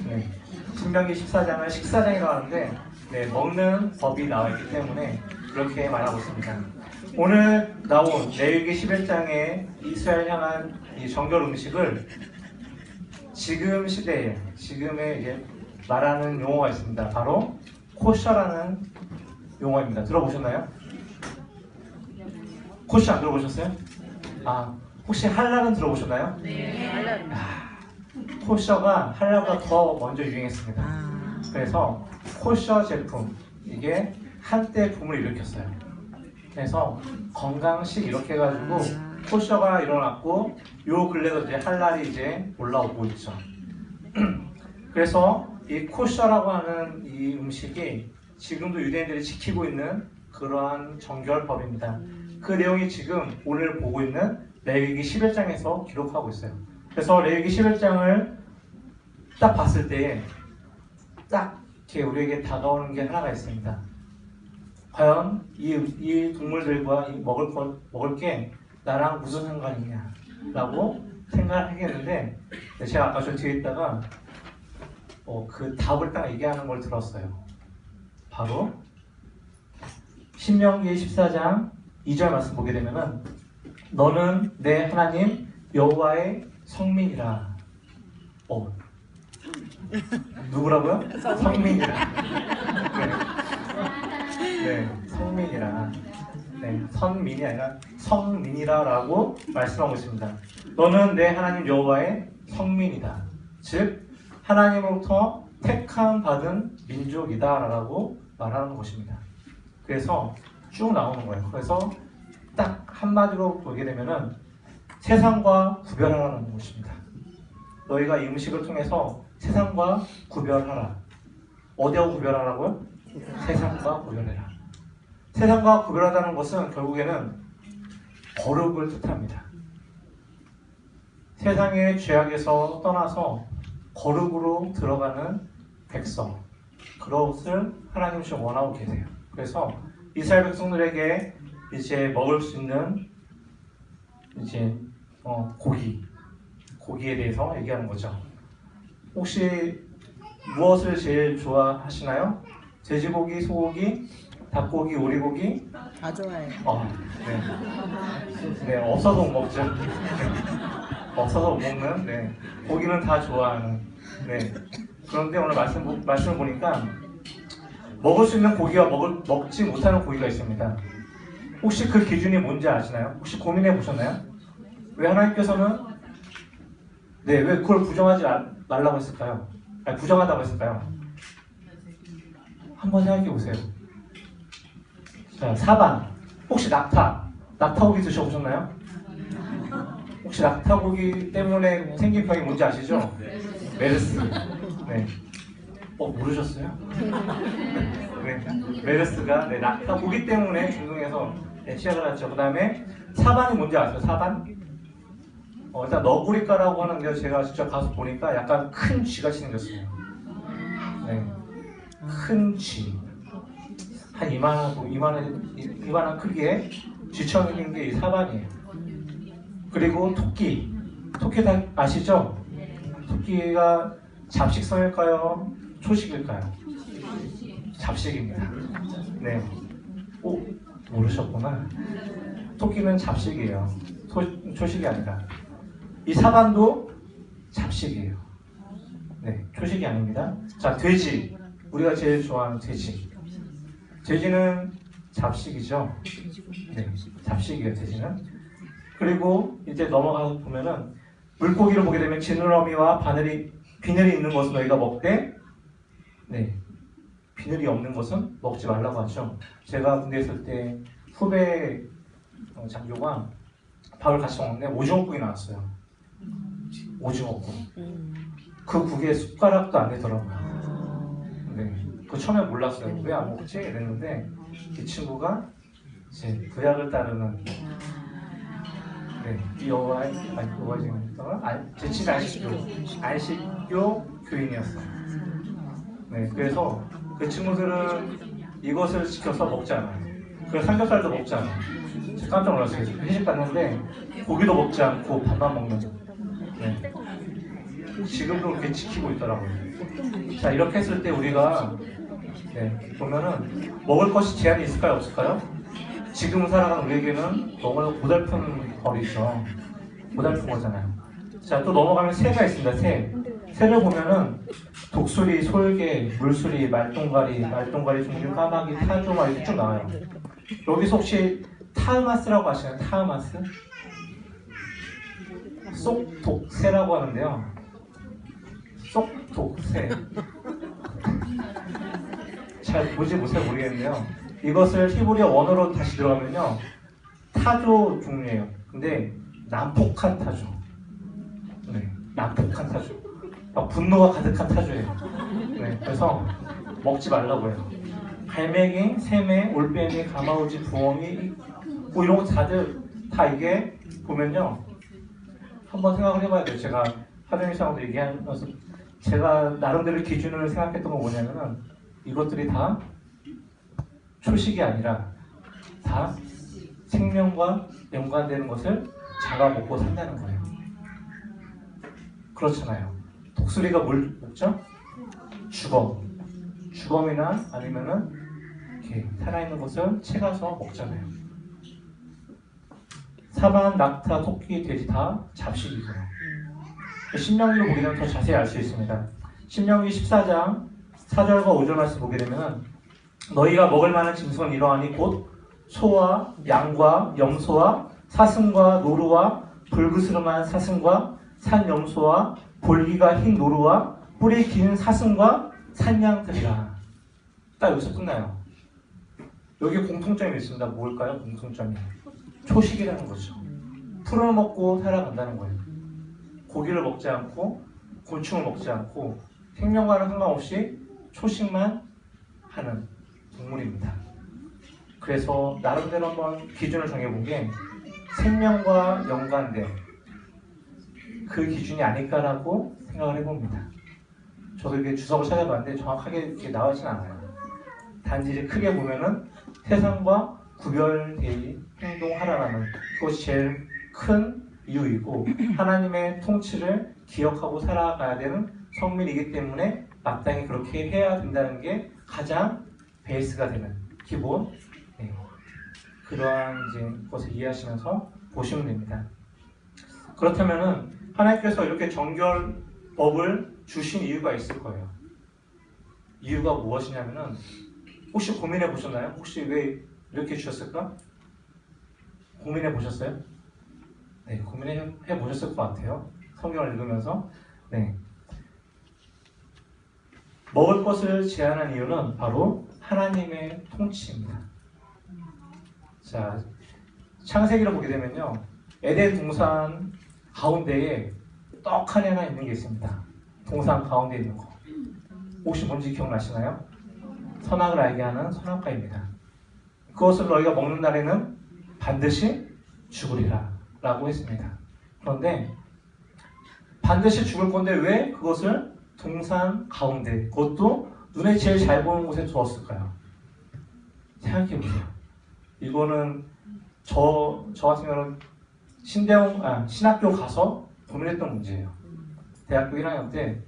네. 신명기 14장은 식사장이라고 하는데 네, 먹는 법이 나와 있기 때문에 그렇게 말하고 있습니다. 오늘 나온 레위기 11장의 이스라엘 향한 이 정결 음식을 지금 시대에 지금의 이제 말하는 용어가 있습니다. 바로 코셔라는 용어입니다. 들어보셨나요? 코셔 안 들어보셨어요? 아, 혹시 할랄은 들어보셨나요? 네. 코셔가 할랄보다 더 먼저 유행했습니다. 그래서 코셔 제품, 이게 한때 붐을 일으켰어요. 그래서 건강식 이렇게 해가지고 코셔가 일어났고, 요 근래도 이제 할랄이 이제 올라오고 있죠. 그래서 이 코셔라고 하는 이 음식이 지금도 유대인들이 지키고 있는 그러한 정결법입니다. 그 내용이 지금 오늘 보고 있는 레위기 11장에서 기록하고 있어요. 그래서 레위기 11장을 딱 봤을 때 딱 이렇게 우리에게 다가오는 게 하나가 있습니다. 과연 이 동물들과 먹을 게 나랑 무슨 상관이냐 라고 생각을 하겠는데, 제가 아까 저 뒤에 있다가 그 답을 딱 얘기하는 걸 들었어요. 바로 신명기 14장 2절 말씀 보게 되면은 너는 내 하나님 여호와의 성민이라. 누구라고요? 성민이라. 네, 성민이라. 네, 선민이 아니라 성민이라라고 말씀하고 있습니다. 너는 내 하나님 여호와의 성민이다. 즉 하나님으로부터 택함 받은 민족이다라고 말하는 것입니다. 그래서 쭉 나오는 거예요. 그래서 딱 한마디로 보게 되면은 세상과 구별하라는 것입니다. 너희가 이 음식을 통해서 세상과 구별하라. 어디하고 구별하라고요? 세상과 구별해라. 세상과 구별하다는 것은 결국에는 거룩을 뜻합니다. 세상의 죄악에서 떠나서 거룩으로 들어가는 백성, 그것을 하나님이 원하고 계세요. 그래서 이스라엘 백성들에게 이제 먹을 수 있는 이제 고기에 대해서 얘기하는 거죠. 혹시 무엇을 제일 좋아하시나요? 돼지고기, 소고기, 닭고기, 오리고기? 다 좋아해요. 네, 없어도 못 먹죠. 없어서 못 먹는. 네, 고기는 다 좋아하는. 네. 그런데 오늘 말씀을 보니까 먹을 수 있는 고기와 먹지 못하는 고기가 있습니다. 혹시 그 기준이 뭔지 아시나요? 혹시 고민해 보셨나요? 왜 하나님께서는 왜 그걸 부정하지 말라고 했을까요? 아니, 부정하다고 했을까요? 한번 생각해 보세요. 자, 사반. 혹시 낙타고기 드셔보셨나요? 혹시 낙타고기 때문에 생긴 병이 뭔지 아시죠? 메르스. 네. 모르셨어요? 네. 메르스가 낙타고기 때문에 중동에서 시작을 했죠. 그 다음에 사반이 뭔지 아세요? 사반? 일단 너구리과라고 하는데 제가 직접 가서 보니까 약간 큰 쥐같이 생겼어요. 네. 큰 쥐. 한 이만한 크기의 쥐처럼 생긴 게 이 사반이에요. 그리고 토끼. 토끼 다 아시죠? 토끼가 잡식성일까요? 초식일까요? 잡식입니다. 네. 모르셨구나. 토끼는 잡식이에요. 초식이 아니라. 이 사반도 잡식이에요. 네, 초식이 아닙니다. 자, 돼지. 우리가 제일 좋아하는 돼지. 돼지는 잡식이죠. 네, 잡식이에요, 돼지는. 그리고 이제 넘어가서 보면은 물고기를 보게 되면 지느러미와 비늘이 있는 것은 너희가 먹되, 네, 비늘이 없는 것은 먹지 말라고 하죠. 제가 군대에 있을 때 후배 장교가 밥을 같이 먹는데 오징어국이 나왔어요. 오징어국. 그 국에 숟가락도 안 되더라고요. 네, 그 처음에 몰랐어요. 왜 안 먹지? 이랬는데 이 친구가 제 구약을 따르는 여호와의 제 친구 안식교 교인이었어요. 네, 그래서 그 친구들은 이것을 지켜서 먹지 않아요. 그래서 삼겹살도 먹지 않아요. 깜짝 놀랐어요. 회식 갔는데 고기도 먹지 않고 밥만 먹는. 네. 지금도 그렇게 지키고 있더라고요. 자, 이렇게 했을 때 우리가 보면은 먹을 것이 제한이 있을까요? 없을까요? 지금 살아가는 우리에게는 너무 고달픈 벌이죠. 고달픈 거잖아요. 자, 또 넘어가면 새가 있습니다. 새를 보면은 독수리, 솔개, 물수리, 말똥가리 종류, 까마귀, 타조 막 이렇게 쭉 나와요. 여기서 혹시 타흐마스라고 아시나요? 타흐마스? 쏙독새라고 하는데요. 쏙독새. 잘 보지 못해 모르겠는데요. 이것을 히브리어 원어로 다시 들어가면요. 타조 종류예요. 근데 난폭한 타조. 네, 난폭한 타조. 분노가 가득한 타조예요. 네, 그래서 먹지 말라고 해요. 갈매기, 새매, 올빼미, 가마우지, 부엉이 뭐 이런 거 다들 다 이게 보면요. 한번 생각을 해봐야 돼요. 제가 하정일상으로 얘기하면서 제가 나름대로 기준을 생각했던 건 뭐냐면은 이것들이 다 초식이 아니라 다 생명과 연관되는 것을 잡아먹고 산다는 거예요. 그렇잖아요. 독수리가 뭘 먹죠? 주검이나 아니면은 이렇게 살아있는 것을 채가서 먹잖아요. 사반, 낙타, 토끼, 돼지 다 잡식이고요. 신명기를 보게 되면 더 자세히 알 수 있습니다. 신명기 14장 4절과 5절 말씀 보게 되면 너희가 먹을 만한 짐승은 이러하니 곧 소와 양과 염소와 사슴과 노루와 불그스름한 사슴과 산염소와 볼기가 흰 노루와 뿔이 긴 사슴과 산양들이라. 딱 여기서 끝나요. 여기 공통점이 있습니다. 뭘까요? 공통점이 초식이라는 거죠. 풀을 먹고 살아간다는 거예요. 고기를 먹지 않고 곤충을 먹지 않고 생명과는 상관없이 초식만 하는 동물입니다. 그래서 나름대로 한번 기준을 정해본 게 생명과 연관된 그 기준이 아닐까라고 생각을 해봅니다. 저도 이게 주석을 찾아봤는데 정확하게 이렇게 나오진 않아요. 단지 이제 크게 보면은 세상과 구별되이 행동하라라는 그것이 제일 큰 이유이고 하나님의 통치를 기억하고 살아가야 되는 성민이기 때문에 마땅히 그렇게 해야 된다는 게 가장 베이스가 되는 기본 그러한 이제 것을 이해하시면서 보시면 됩니다. 그렇다면은 하나님께서 이렇게 정결법을 주신 이유가 있을 거예요. 이유가 무엇이냐면은 혹시 고민해 보셨나요? 혹시 왜 이렇게 주셨을까? 고민해 보셨어요? 네, 고민해 보셨을 것 같아요. 성경을 읽으면서. 네. 먹을 것을 제한한 이유는 바로 하나님의 통치입니다. 자, 창세기를 보게 되면요. 에덴 동산 가운데에 떡 하나 있는 게 있습니다. 동산 가운데 있는 거. 혹시 뭔지 기억나시나요? 선악을 알게 하는 선악과입니다. 그것을 너희가 먹는 날에는 반드시 죽으리라 라고 했습니다. 그런데 반드시 죽을 건데 왜 그것을 동산 가운데 그것도 눈에 제일 잘 보는 곳에 두었을까요? 생각해보세요. 이거는 저 같은 경우는 신학교 가서 고민했던 문제예요. 대학교 1학년 때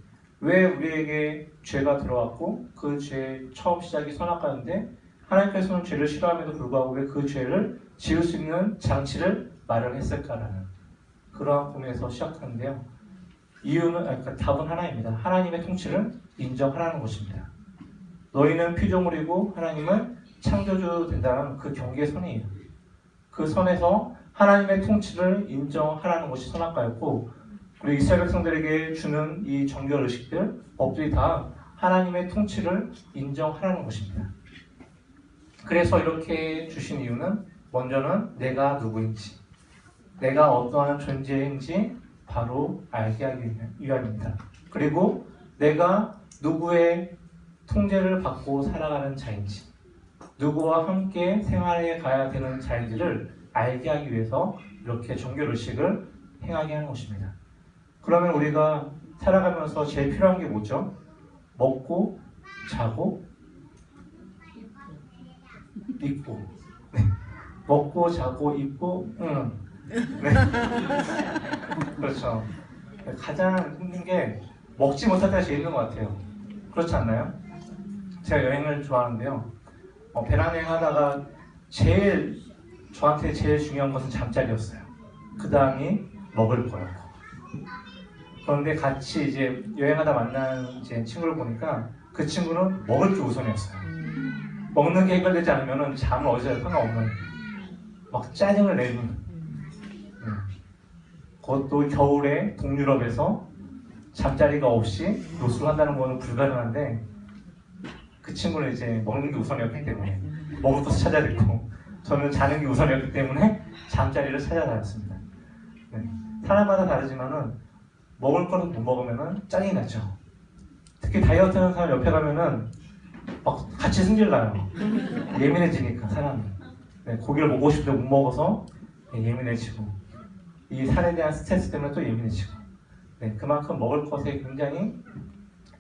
왜 우리에게 죄가 들어왔고 그 죄 처음 시작이 선악과인데 하나님께서는 죄를 싫어함에도 불구하고 왜 그 죄를 지을 수 있는 장치를 마련했을까라는 그러한 고민에서 시작하는데요. 이유는 답은 하나입니다. 하나님의 통치를 인정하라는 것입니다. 너희는 피조물이고 하나님은 창조주 된다는 그 경계선이에요. 그 선에서 하나님의 통치를 인정하라는 것이 선악과였고 우리 이스라엘 백성들에게 주는 이 정결 의식들, 법들이 다 하나님의 통치를 인정하라는 것입니다. 그래서 이렇게 주신 이유는 먼저는 내가 누구인지, 내가 어떠한 존재인지 바로 알게 하기 위함입니다. 그리고 내가 누구의 통제를 받고 살아가는 자인지, 누구와 함께 생활해 가야 되는 자인지를 알게 하기 위해서 이렇게 정결의식을 행하게 하는 것입니다. 그러면 우리가 살아가면서 제일 필요한 게 뭐죠? 먹고, 자고, 입고. 네. 먹고, 자고, 입고, 네. 그렇죠. 가장 힘든 게 먹지 못할 때가 제일 힘든 것 같아요. 그렇지 않나요? 제가 여행을 좋아하는데요. 배낭여행 하다가 저한테 제일 중요한 것은 잠자리였어요. 그 다음이 먹을 거였고. 그런데 같이 이제 여행하다 만난 이제 친구를 보니까 그 친구는 먹을 게 우선이었어요. 먹는 게 해결되지 않으면 잠을 어디서 상관없는 막 짜증을 내는. 그것도 겨울에 동유럽에서 잠자리가 없이 노숙을 한다는 거는 불가능한데 그 친구는 이제 먹는 게 우선이었기 때문에 먹을 것을 찾아야 됐고 저는 자는 게 우선이었기 때문에 잠자리를 찾아다녔습니다. 네. 사람마다 다르지만은 먹을 거를 못 먹으면은 짜증이 나죠. 특히 다이어트 하는 사람 옆에 가면은 막 같이 승질나요. 예민해지니까 사람이. 네, 고기를 먹고 싶은데 못 먹어서 예민해지고 이 살에 대한 스트레스 때문에 또 예민해지고 네, 그만큼 먹을 것에 굉장히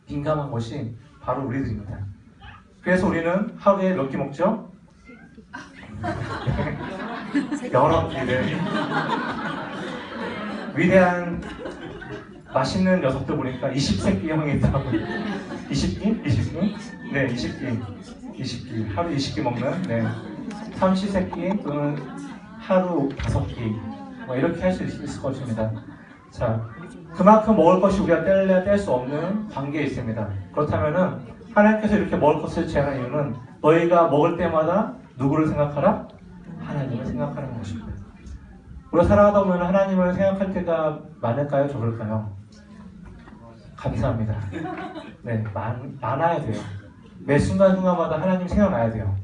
민감한 것이 바로 우리들입니다. 그래서 우리는 하루에 몇 끼 먹죠? 여러 끼를. 위대한 맛있는 녀석들 보니까 20세끼 형이 있더라고요. 20끼? 20끼? 네, 20끼. 20끼. 하루 20끼 먹는, 네. 30세끼 또는 하루 5끼. 뭐 이렇게 할 수 있을 것입니다. 자, 그만큼 먹을 것이 우리가 뗄래야 뗄 수 없는 관계에 있습니다. 그렇다면은 하나님께서 이렇게 먹을 것을 제한한 이유는 너희가 먹을 때마다 누구를 생각하라? 하나님을 생각하는 것입니다. 우리가 살아가다 보면 하나님을 생각할 때가 많을까요? 적을까요? 감사합니다. 네, 많아야 돼요. 매 순간순간마다 하나님 생각나야 돼요.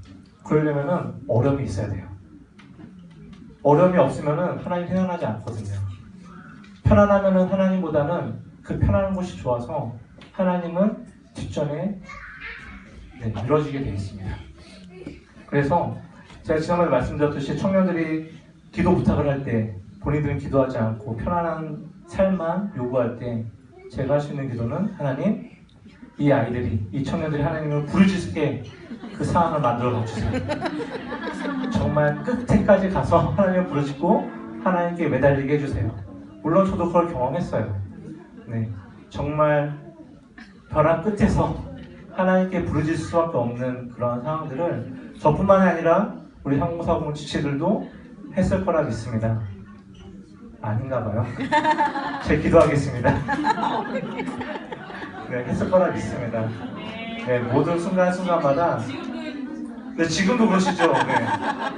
그러려면은 어려움이 있어야 돼요. 어려움이 없으면은 하나님 생각나지 않거든요. 편안하면은 하나님보다는 그 편안한 곳이 좋아서 하나님은 뒷전에 이루어지게 되어 있습니다. 그래서 제가 지난번에 말씀드렸듯이 청년들이 기도 부탁을 할 때 본인들은 기도하지 않고 편안한 삶만 요구할 때 제가 할 수 있는 기도는 하나님, 이 아이들이, 이 청년들이 하나님을 부르짖게 그 상황을 만들어 주세요. 정말 끝에까지 가서 하나님을 부르짖고 하나님께 매달리게 해주세요. 물론 저도 그걸 경험했어요. 네, 정말 벼랑 끝에서 하나님께 부르짖을 수밖에 없는 그런 상황들을 저뿐만이 아니라 우리 항공사고문 지체들도 했을 거라 믿습니다. 아닌가 봐요. 제가 기도하겠습니다. 네, 했을 거라 믿습니다. 네, 모든 순간순간마다 지금도 그러시죠? 네,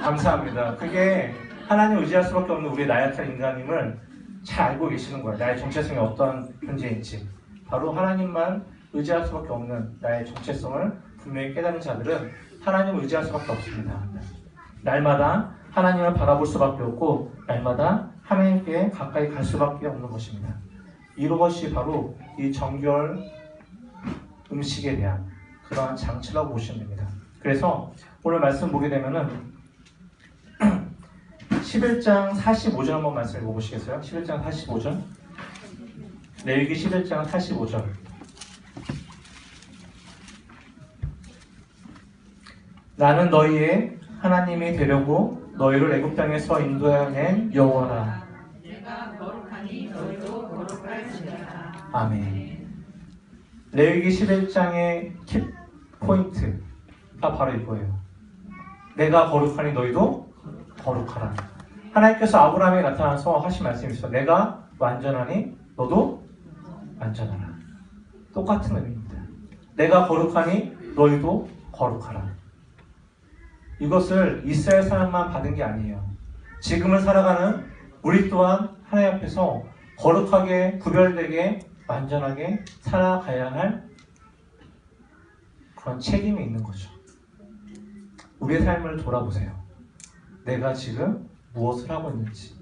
감사합니다. 그게 하나님 의지할 수밖에 없는 우리의 나약한 인간임을 잘 알고 계시는 거예요. 나의 정체성이 어떠한 존재인지. 바로 하나님만 의지할 수밖에 없는 나의 정체성을 분명히 깨달은 자들은 하나님을 의지할 수밖에 없습니다. 날마다 하나님을 바라볼 수밖에 없고 날마다 하나님께 가까이 갈 수밖에 없는 것입니다. 이것이 바로 이 정결 음식에 대한 그러한 장치라고 보시면 됩니다. 그래서 오늘 말씀 보게 되면은 11장 45절 한번 말씀 읽어보시겠어요? 11장 45절. 레위기 11장 45절. 나는 너희의 하나님이 되려고 너희를 애굽 땅에서 인도해낸 여호와라. 내가 거룩하니 너희도 거룩할지니라. 아멘. 레위기 11장의 키포인트가 바로 이거예요. 내가 거룩하니 너희도 거룩하라. 하나님께서 아브라함에 나타나서 하신 말씀이 있어요. 내가 완전하니 너도 완전하라. 똑같은 의미입니다. 내가 거룩하니 너희도 거룩하라. 이것을 이스라엘 사람만 받은 게 아니에요. 지금을 살아가는 우리 또한 하나님 앞에서 거룩하게 구별되게 완전하게 살아가야 할 그런 책임이 있는 거죠. 우리의 삶을 돌아보세요. 내가 지금 무엇을 하고 있는지,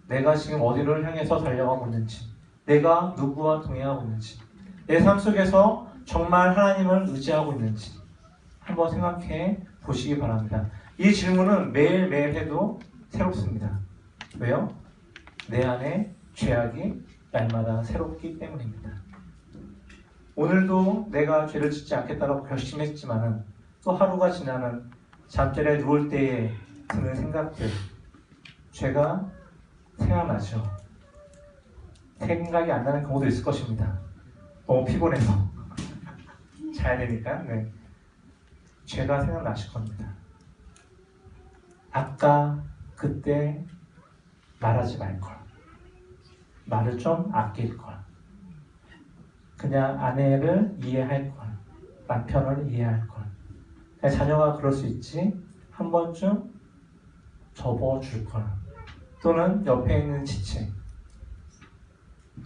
내가 지금 어디를 향해서 달려가고 있는지, 내가 누구와 동행하고 있는지, 내 삶 속에서 정말 하나님을 의지하고 있는지 한번 생각해 보시기 바랍니다. 이 질문은 매일매일 해도 새롭습니다. 왜요? 내 안에 죄악이 날마다 새롭기 때문입니다. 오늘도 내가 죄를 짓지 않겠다고 결심했지만은 또 하루가 지나는 잠자리에 누울 때에 드는 생각들, 죄가 생각나죠. 생각이 안 나는 경우도 있을 것입니다. 너무 피곤해서 자야 되니까. 네. 죄가 생각나실 겁니다. 아까 그때 말하지 말걸, 말을 좀 아낄걸, 그냥 아내를 이해할걸, 남편을 이해할걸. 자녀가 그럴 수 있지, 한 번쯤 접어줄걸. 또는 옆에 있는 지체,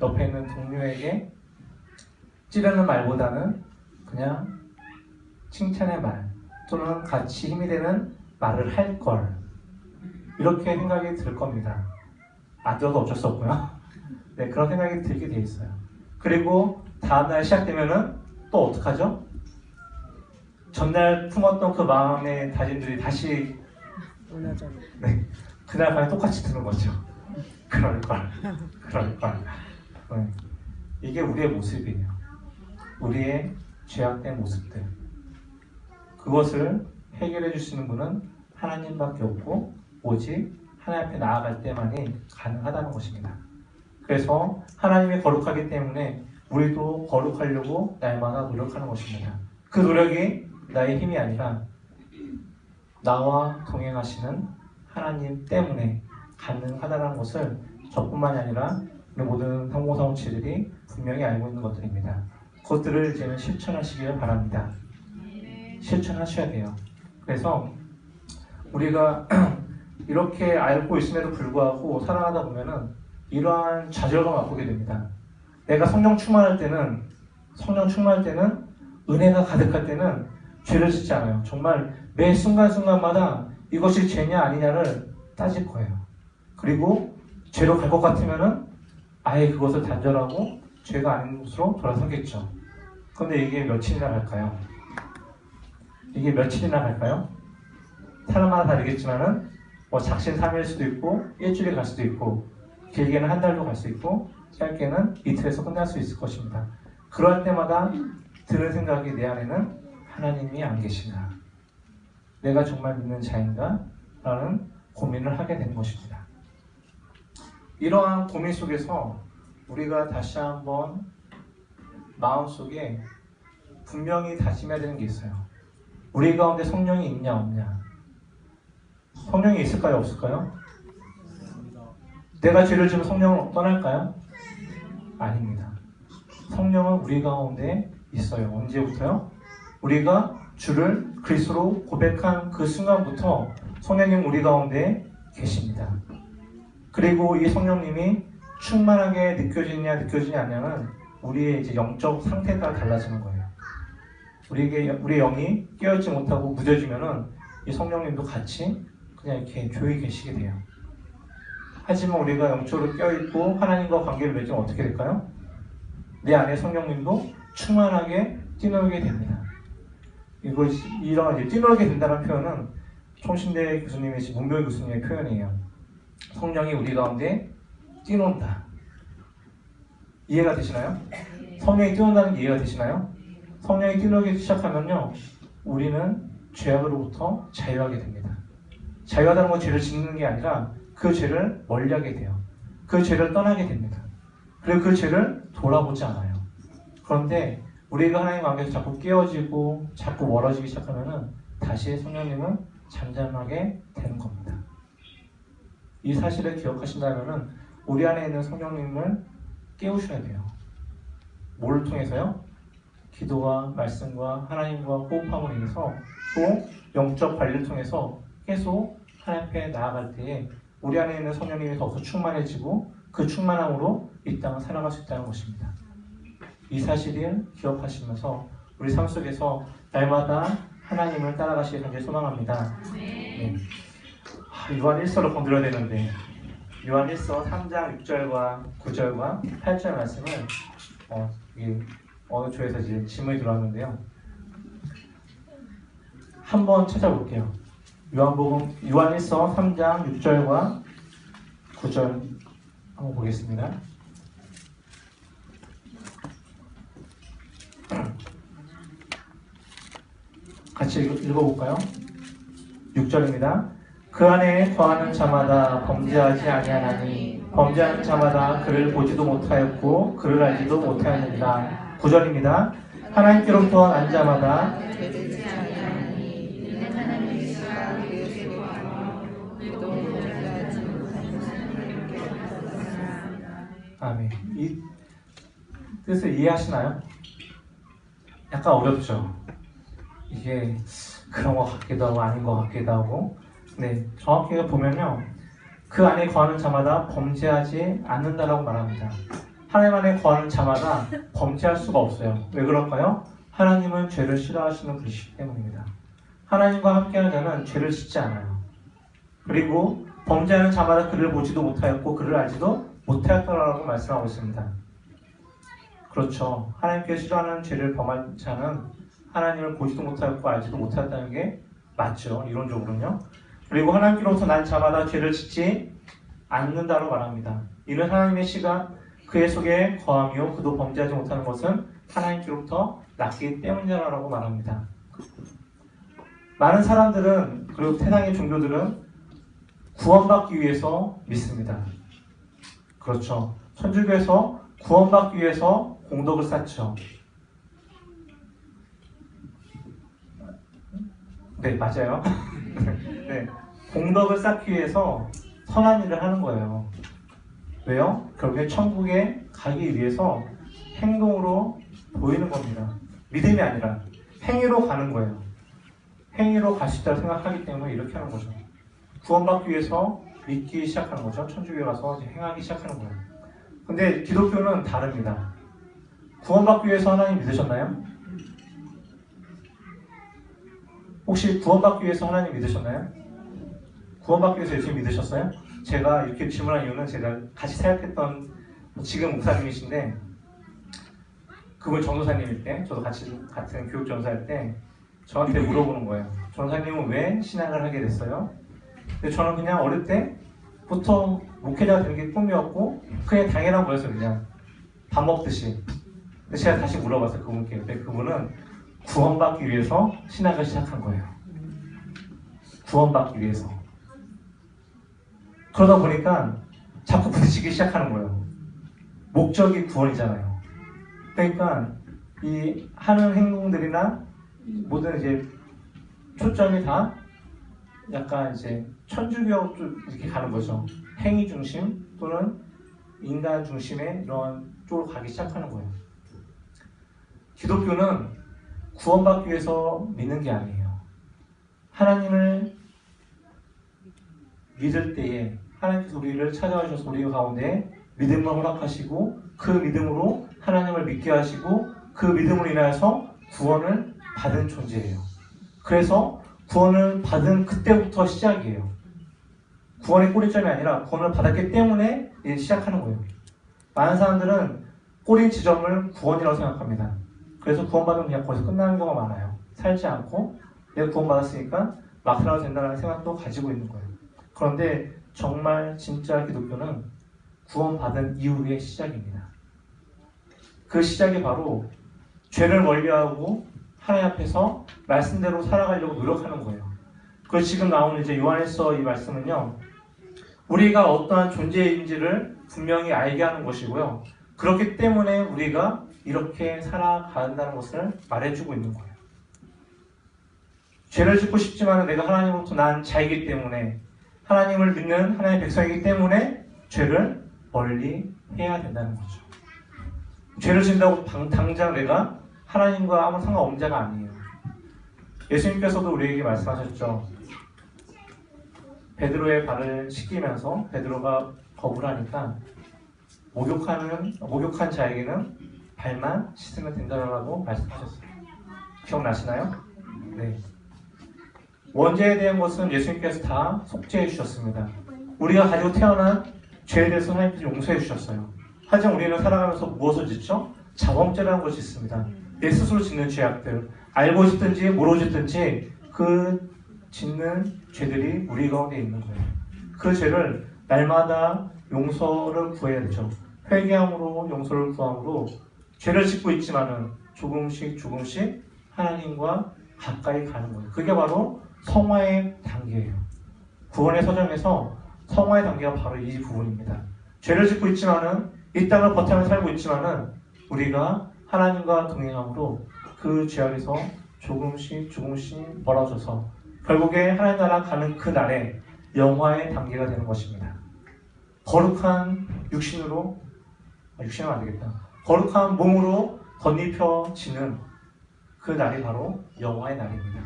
옆에 있는 동료에게 찌르는 말보다는 그냥 칭찬의 말, 또는 같이 힘이 되는 말을 할걸. 이렇게 생각이 들 겁니다. 안 들어도 어쩔 수 없고요. 네, 그런 생각이 들게 돼 있어요. 그리고 다음날 시작되면은 또 어떡하죠? 전날 품었던 그 마음의 다짐들이 다시 네, 그날 밤에 똑같이 드는 거죠. 그럴걸. 네. 이게 우리의 모습이에요. 우리의 죄악된 모습들. 그것을 해결해 주시는 분은 하나님밖에 없고 오직 하나님 앞에 나아갈 때만이 가능하다는 것입니다. 그래서 하나님이 거룩하기 때문에 우리도 거룩하려고 날마다 노력하는 것입니다. 그 노력이 나의 힘이 아니라 나와 동행하시는 하나님 때문에 가능하다는 것을 저뿐만이 아니라 우리 모든 성공사원치들이 분명히 알고 있는 것들입니다. 그것들을 이제는 실천하시길 바랍니다. 실천하셔야 돼요. 그래서 우리가 이렇게 알고 있음에도 불구하고 살아가다 보면은 이러한 좌절감을 맛보게 됩니다. 내가 성령 충만할 때는 은혜가 가득할 때는 죄를 짓지 않아요. 정말 매 순간순간마다 이것이 죄냐 아니냐를 따질 거예요. 그리고 죄로 갈 것 같으면은 아예 그것을 단절하고 죄가 아닌 곳으로 돌아서겠죠. 그런데 이게 며칠이나 갈까요? 사람마다 다르겠지만은 뭐 작심 3일 수도 있고 일주일이 갈 수도 있고 길게는 한 달도 갈 수 있고 짧게는 이틀에서 끝날 수 있을 것입니다. 그럴 때마다 드는 생각이 내 안에는 하나님이 안 계시나? 내가 정말 믿는 자인가? 라는 고민을 하게 되는 것입니다. 이러한 고민 속에서 우리가 다시 한번 마음속에 분명히 다짐해야 되는 게 있어요. 우리 가운데 성령이 있냐 없냐? 성령이 있을까요 없을까요? 내가 죄를 지으면 성령은 떠날까요? 아닙니다. 성령은 우리 가운데 있어요. 언제부터요? 우리가 주를 그리스도로 고백한 그 순간부터 성령님 우리 가운데 계십니다. 그리고 이 성령님이 충만하게 느껴지지 않냐는 우리의 이제 영적 상태에 따라 달라지는 거예요. 우리의 영이 깨어있지 못하고 무뎌지면은 이 성령님도 같이 그냥 이렇게 조용히 계시게 돼요. 하지만 우리가 영적으로 깨어있고 하나님과 관계를 맺으면 어떻게 될까요? 내 안에 성령님도 충만하게 뛰놀게 됩니다. 이런 이제 뛰놀게 된다는 표현은 총신대 교수님이신 문별 교수님의 표현이에요. 성령이 우리 가운데 뛰논다. 이해가 되시나요? 성령이 뛰논다는 게 이해가 되시나요? 성령이 뛰놀기 시작하면요, 우리는 죄악으로부터 자유하게 됩니다. 자유하다는 건 죄를 짓는 게 아니라 그 죄를 멀리하게 돼요. 그 죄를 떠나게 됩니다. 그리고 그 죄를 돌아보지 않아요. 그런데 우리가 하나님 관계에서 자꾸 깨어지고 자꾸 멀어지기 시작하면은 다시 성령님은 잠잠하게 되는 겁니다. 이 사실을 기억하신다면은 우리 안에 있는 성령님을 깨우셔야 돼요. 뭐를 통해서요? 기도와 말씀과 하나님과 호흡함으로 인해서 또 영적 관리를 통해서 계속 하나님 앞에 나아갈 때에 우리 안에 있는 성령님이 더욱 충만해지고 그 충만함으로 이 땅을 살아갈 수 있다는 것입니다. 이 사실을 기억하시면서 우리 삶 속에서 날마다 하나님을 따라가시길 간절히 소망합니다. 네. 요한 1서를 건드려야 되는데 요한 1서 3장 6절과 9절과 8절 말씀을 어느 조에서 이제 질문이 들어왔는데요. 한번 찾아볼게요. 요한 1서 3장 6절과 9절 한번 보겠습니다. 같이 읽어볼까요? 6절입니다. 그 안에 거하는 자마다 범죄하지 아니하나니 범죄하는 자마다 그를 보지도 못하였고 그를 알지도 못하였느니라. 9절입니다. 하나님께로부터 난 자마다 되지 아니하니 이는 하나님의 시가 그에게 구하며 그도 범죄하지 못하는 하나님께 구하였으나. 아멘. 이 뜻을 이해하시나요? 약간 어렵죠? 이게 그런 것 같기도 하고 아닌 것 같기도 하고. 네, 정확히 보면요, 그 안에 거하는 자마다 범죄하지 않는다라고 말합니다. 하나님 안에 거하는 자마다 범죄할 수가 없어요. 왜 그럴까요? 하나님은 죄를 싫어하시는 분이시기 때문입니다. 하나님과 함께하는 자는 죄를 짓지 않아요. 그리고 범죄하는 자마다 그를 보지도 못하였고 그를 알지도 못하였다라고 말씀하고 있습니다. 그렇죠. 하나님께 싫어하는 죄를 범한 자는 하나님을 보지도 못하였고 알지도 못하였다는 게 맞죠. 이론적으로는요. 그리고 하나님께로부터 난 자마다 죄를 짓지 않는다고 말합니다. 이는 하나님의 씨가 그의 속에 거하며 그도 범죄하지 못하는 것은 하나님께로부터 났기 때문이라고 말합니다. 많은 사람들은, 그리고 세상의 종교들은 구원받기 위해서 믿습니다. 그렇죠. 천주교에서 구원받기 위해서 공덕을 쌓죠. 네, 맞아요. 네, 공덕을 쌓기 위해서 선한 일을 하는 거예요. 왜요? 결국에 천국에 가기 위해서 행동으로 보이는 겁니다. 믿음이 아니라 행위로 가는 거예요. 행위로 갈 수 있다고 생각하기 때문에 이렇게 하는 거죠. 구원받기 위해서 믿기 시작하는 거죠. 천주교에 가서 이제 행하기 시작하는 거예요. 근데 기독교는 다릅니다. 구원받기 위해서 하나님 믿으셨나요? 혹시 구원받기 위해서 하나님 믿으셨나요? 구원받기 위해서 예수님 믿으셨어요? 제가 이렇게 질문한 이유는 제가 같이 사역했던 지금 목사님이신데, 그분 전도사님일 때, 저도 같은 교육 전사일 때 저한테 물어보는 거예요. 전사님은 왜 신앙을 하게 됐어요? 근데 저는 그냥 어릴 때부터 목회자가 되는 게 꿈이었고 그냥 당연한 거였어요. 그냥 밥 먹듯이. 근데 제가 다시 물어봤어요, 그분께. 근데 그분은 구원받기 위해서 신학을 시작한 거예요. 구원받기 위해서. 그러다 보니까 자꾸 부딪히기 시작하는 거예요. 목적이 구원이잖아요. 그러니까 이 하는 행동들이나 모든 이제 초점이 다 약간 이제 천주교 쪽 이렇게 가는 거죠. 행위 중심 또는 인간 중심의 이런 쪽으로 가기 시작하는 거예요. 기독교는 구원받기 위해서 믿는 게 아니에요. 하나님을 믿을 때에 하나님께서 우리를 찾아와 주셔서 우리 가운데 믿음을 허락하시고 그 믿음으로 하나님을 믿게 하시고 그 믿음으로 인하여서 구원을 받은 존재예요. 그래서 구원을 받은 그때부터 시작이에요. 구원의 꼬리점이 아니라 구원을 받았기 때문에 이제 시작하는 거예요. 많은 사람들은 꼬리 지점을 구원이라고 생각합니다. 그래서 구원받으면 그냥 거기서 끝나는 경우가 많아요. 살지 않고 내가 구원받았으니까 막 살아도 된다는 생각도 가지고 있는 거예요. 그런데 정말 진짜 기독교는 구원받은 이후의 시작입니다. 그 시작이 바로 죄를 멀리하고 하나님 앞에서 말씀대로 살아가려고 노력하는 거예요. 그 지금 나오는 이제 요한일서 이 말씀은요, 우리가 어떠한 존재인지를 분명히 알게 하는 것이고요. 그렇기 때문에 우리가 이렇게 살아간다는 것을 말해주고 있는 거예요. 죄를 짓고 싶지만 내가 하나님으로부터 난 자이기 때문에, 하나님을 믿는 하나님의 백성이기 때문에 죄를 멀리 해야 된다는 거죠. 죄를 짓는다고 당장 내가 하나님과 아무 상관없는 자가 아니에요. 예수님께서도 우리에게 말씀하셨죠. 베드로의 발을 씻기면서 베드로가 거부를 하니까 목욕한 자에게는 발만 씻으면 된다라고 말씀하셨어요. 기억나시나요? 네. 원죄에 대한 것은 예수님께서 다 속죄해 주셨습니다. 우리가 가지고 태어난 죄에 대해서 하나님께서 용서해 주셨어요. 하지만 우리는 살아가면서 무엇을 짓죠? 자범죄라는 것이 있습니다. 내 스스로 짓는 죄악들, 알고 짓든지 모르고 짓든지 그 짓는 죄들이 우리 가운데 있는 거예요. 그 죄를 날마다 용서를 구해야 되죠. 회개함으로 용서를 구함으로 죄를 짓고 있지만은 조금씩 하나님과 가까이 가는 거예요. 그게 바로 성화의 단계예요. 구원의 서정에서 성화의 단계가 바로 이 부분입니다. 죄를 짓고 있지만은 이 땅을 버티며 살고 있지만은 우리가 하나님과 동행함으로 그 죄악에서 조금씩 벌어져서 결국에 하나님 나라 가는 그 날에 영화의 단계가 되는 것입니다. 거룩한 육신은 안 되겠다. 거룩한 몸으로 덧입혀지는 그 날이 바로 영화의 날입니다.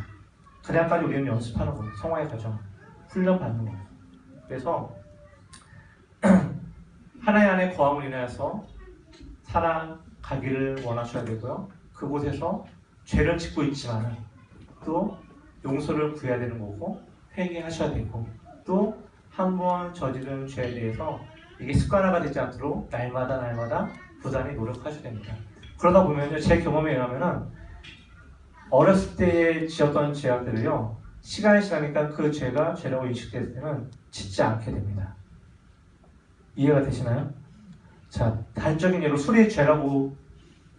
그날까지 우리는 연습하는 거예요. 성화의 과정, 훈련받는 거예요. 그래서 하나님 안에 거함을 인하여서 살아가기를 원하셔야 되고요. 그곳에서 죄를 짓고 있지만 또 용서를 구해야 되는 거고 회개하셔야 되고 또 한 번 저지른 죄에 대해서 이게 습관화가 되지 않도록 날마다 부단히 노력하셔야 됩니다. 그러다 보면요, 제 경험에 의하면은 어렸을 때 지었던 죄악들을요, 시간이 지나니까 그 죄가 죄라고 인식될 때는 짓지 않게 됩니다. 이해가 되시나요? 자, 단적인 예로 술이 죄라고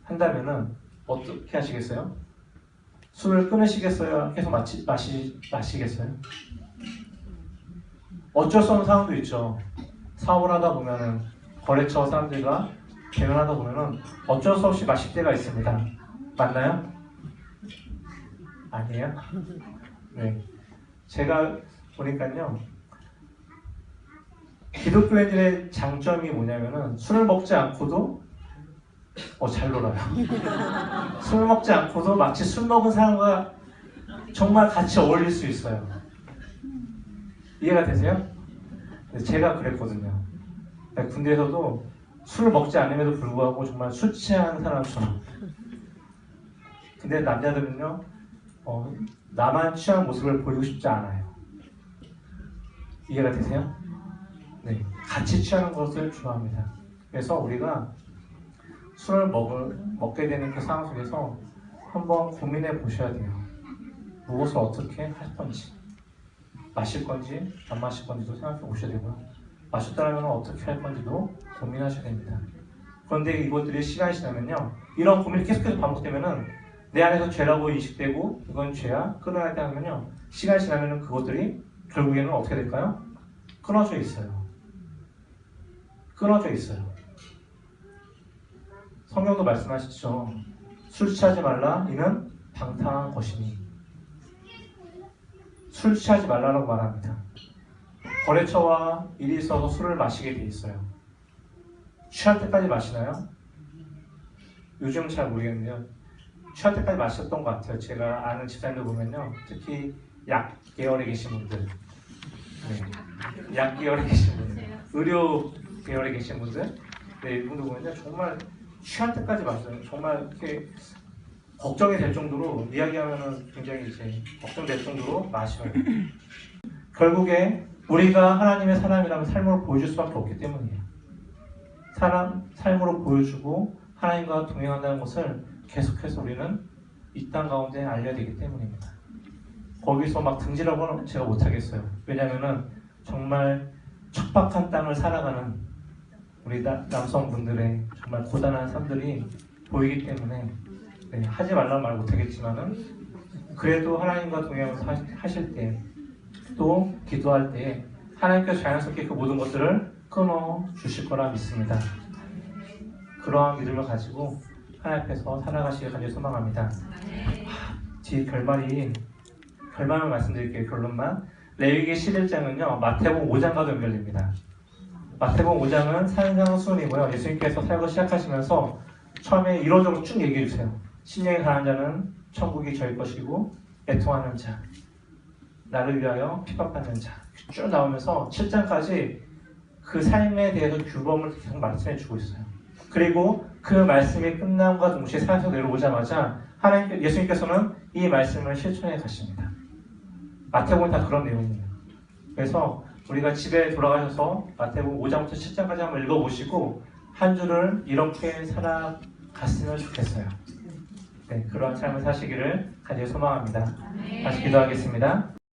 한다면은 어떻게 하시겠어요? 술을 끊으시겠어요? 계속 마시겠어요? 어쩔 수 없는 상황도 있죠. 사업을 하다 보면은 거래처 사람들과 대면하다 보면은 어쩔 수 없이 마실 때가 있습니다. 맞나요? 아니에요? 네. 제가 보니까요, 기독교인들의 장점이 뭐냐면은 술을 먹지 않고도 잘 놀아요. 술 먹지 않고도 마치 술 먹은 사람과 정말 같이 어울릴 수 있어요. 이해가 되세요? 제가 그랬거든요. 군대에서도 술을 먹지 않음에도 불구하고 정말 술 취한 사람처럼. 근데 남자들은요, 나만 취한 모습을 보이고 싶지 않아요. 이해가 되세요? 네, 같이 취하는 것을 좋아합니다. 그래서 우리가 술을 먹게 되는 그 상황 속에서 한번 고민해 보셔야 돼요. 무엇을 어떻게 할 건지, 마실 건지 안 마실 건지도 생각해 보셔야 되고요. 마셨다면 어떻게 할 건지도 고민하셔야 됩니다. 그런데 이것들이 시간이 지나면요, 이런 고민이 계속해서 반복되면은 내 안에서 죄라고 인식되고 이건 죄야 끊어야 돼 하면요, 시간이 지나면은 그것들이 결국에는 어떻게 될까요? 끊어져 있어요. 성경도 말씀하시죠. 술 취하지 말라, 이는 방탕한 것이니. 술 취하지 말라라고 말합니다. 거래처와 일이 있어서 술을 마시게 돼 있어요. 취할 때까지 마시나요? 요즘은 잘 모르겠는데요. 취할 때까지 마셨던 것 같아요. 제가 아는 집사님들 보면요, 특히 약 계열에 계신 분들, 약 계열에 계신 분들, 의료 계열에 계신 분들, 이분들 보면요, 정말 취할 때까지 마셔요. 정말 이렇게 걱정이 될 정도로, 이야기하면은 굉장히 이제 걱정될 정도로 마셔요. 결국에 우리가 하나님의 사람이라면 삶으로 보여줄 수밖에 없기 때문이에요. 삶으로 보여주고 하나님과 동행한다는 것을 계속해서 우리는 이 땅 가운데 알려야 되기 때문입니다. 거기서 막 등지라고는 제가 못하겠어요. 왜냐면은 정말 척박한 땅을 살아가는 우리 남성분들의 정말 고단한 삶들이 보이기 때문에 하지 말라는 말 못하겠지만은 그래도 하나님과 동행하면서 하실 때, 또 기도할 때 하나님께서 자연스럽게 그 모든 것들을 끊어 주실 거라 믿습니다. 그러한 믿음을 가지고 하나님 앞에서 살아가시길 간절히 소망합니다. 뒤에 결말을 말씀드릴게요. 결론만. 레위기 11장은요, 마태복음 5장과도 연결됩니다. 마태복음 5장은 산상수훈이고요. 예수님께서 살고 시작하시면서 처음에 이론적으로 쭉 얘기해 주세요. 신령에 가는 자는 천국이 저희 것이고, 애통하는 자, 나를 위하여 핍박받는 자, 쭉 나오면서 7장까지 그 삶에 대해서 규범을 계속 말씀해 주고 있어요. 그리고 그 말씀이 끝남과 동시에 산에서 내려오자마자 예수님께서는 이 말씀을 실천해 가십니다. 마태복음은 다 그런 내용이에요. 그래서 우리가 집에 돌아가셔서 마태복음 5장부터 7장까지 한번 읽어보시고 한 주를 이렇게 살아갔으면 좋겠어요. 그러한 삶을 사시기를 간절히 소망합니다. 다시 기도하겠습니다.